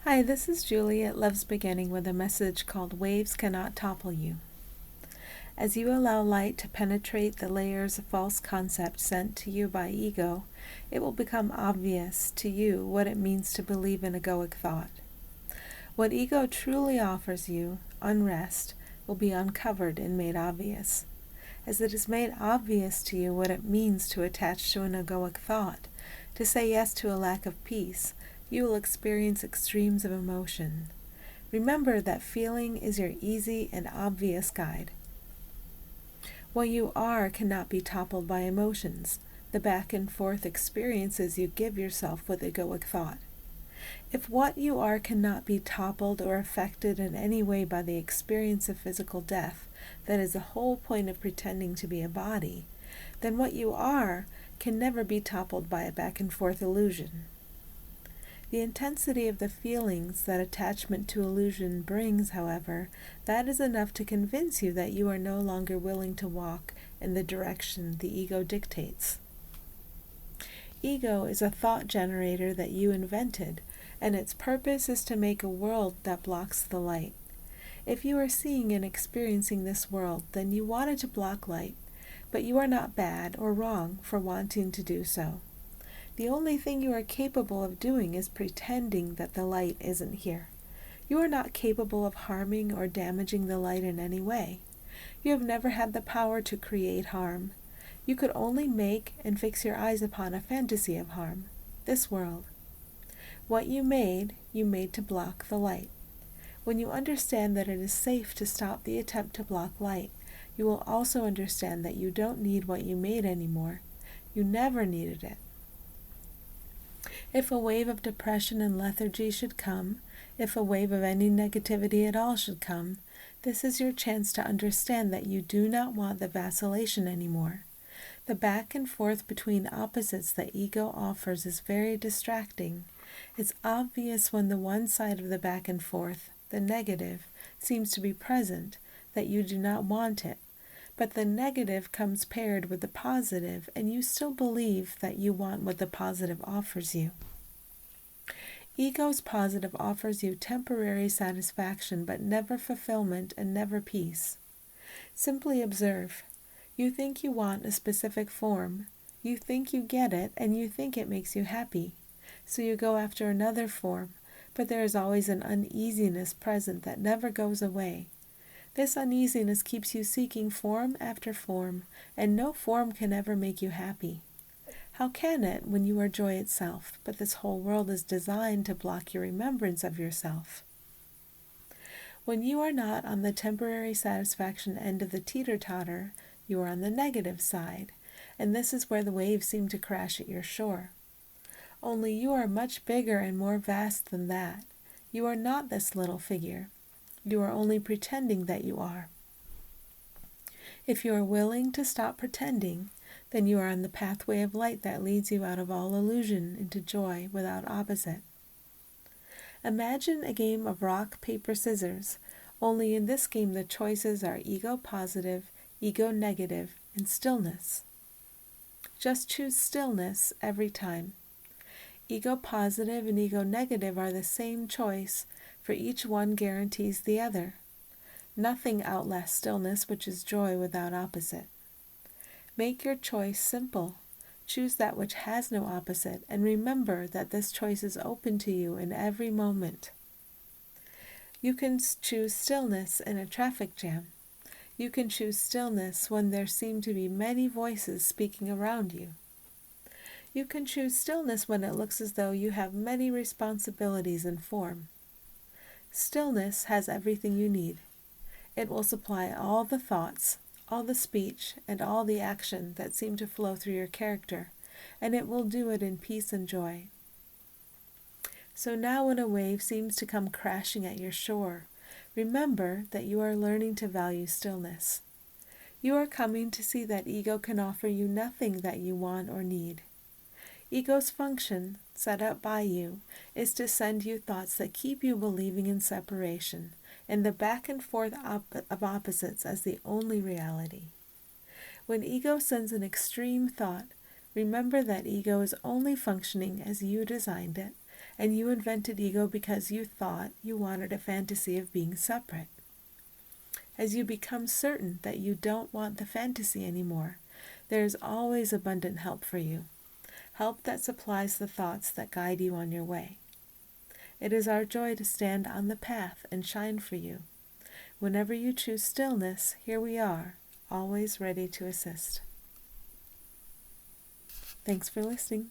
Hi, this is Julie at Love's Beginning with a message called Waves Cannot Topple You. As you allow light to penetrate the layers of false concepts sent to you by ego, it will become obvious to you what it means to believe in egoic thought. What ego truly offers you, unrest, will be uncovered and made obvious. As it is made obvious to you what it means to attach to an egoic thought, to say yes to a lack of peace, you will experience extremes of emotion. Remember that feeling is your easy and obvious guide. What you are cannot be toppled by emotions, the back and forth experiences you give yourself with egoic thought. If what you are cannot be toppled or affected in any way by the experience of physical death, that is the whole point of pretending to be a body, then what you are can never be toppled by a back and forth illusion. The intensity of the feelings that attachment to illusion brings, however, that is enough to convince you that you are no longer willing to walk in the direction the ego dictates. Ego is a thought generator that you invented, and its purpose is to make a world that blocks the light. If you are seeing and experiencing this world, then you wanted to block light, but you are not bad or wrong for wanting to do so. The only thing you are capable of doing is pretending that the light isn't here. You are not capable of harming or damaging the light in any way. You have never had the power to create harm. You could only make and fix your eyes upon a fantasy of harm, this world. What you made to block the light. When you understand that it is safe to stop the attempt to block light, you will also understand that you don't need what you made anymore. You never needed it. If a wave of depression and lethargy should come, if a wave of any negativity at all should come, this is your chance to understand that you do not want the vacillation anymore. The back and forth between opposites that ego offers is very distracting. It's obvious when the one side of the back and forth, the negative, seems to be present, that you do not want it. But the negative comes paired with the positive, and you still believe that you want what the positive offers you. Ego's positive offers you temporary satisfaction, but never fulfillment and never peace. Simply observe. You think you want a specific form. You think you get it, and you think it makes you happy. So you go after another form, but there is always an uneasiness present that never goes away. This uneasiness keeps you seeking form after form, and no form can ever make you happy. How can it when you are joy itself, but this whole world is designed to block your remembrance of yourself? When you are not on the temporary satisfaction end of the teeter-totter, you are on the negative side, and this is where the waves seem to crash at your shore. Only you are much bigger and more vast than that. You are not this little figure. You are only pretending that you are. If you are willing to stop pretending, then you are on the pathway of light that leads you out of all illusion into joy without opposite. Imagine a game of rock, paper, scissors, only in this game the choices are ego positive, ego negative, and stillness. Just choose stillness every time. Ego positive and ego negative are the same choice, for each one guarantees the other. Nothing outlasts stillness, which is joy without opposite. Make your choice simple. Choose that which has no opposite, and remember that this choice is open to you in every moment. You can choose stillness in a traffic jam. You can choose stillness when there seem to be many voices speaking around you. You can choose stillness when it looks as though you have many responsibilities in form. Stillness has everything you need. It will supply all the thoughts, all the speech, and all the action that seem to flow through your character, and it will do it in peace and joy. So now when a wave seems to come crashing at your shore, remember that you are learning to value stillness. You are coming to see that ego can offer you nothing that you want or need. Ego's function, set up by you, is to send you thoughts that keep you believing in separation, and the back and forth of opposites as the only reality. When ego sends an extreme thought, remember that ego is only functioning as you designed it, and you invented ego because you thought you wanted a fantasy of being separate. As you become certain that you don't want the fantasy anymore, there is always abundant help for you, help that supplies the thoughts that guide you on your way. It is our joy to stand on the path and shine for you. Whenever you choose stillness, here we are, always ready to assist. Thanks for listening.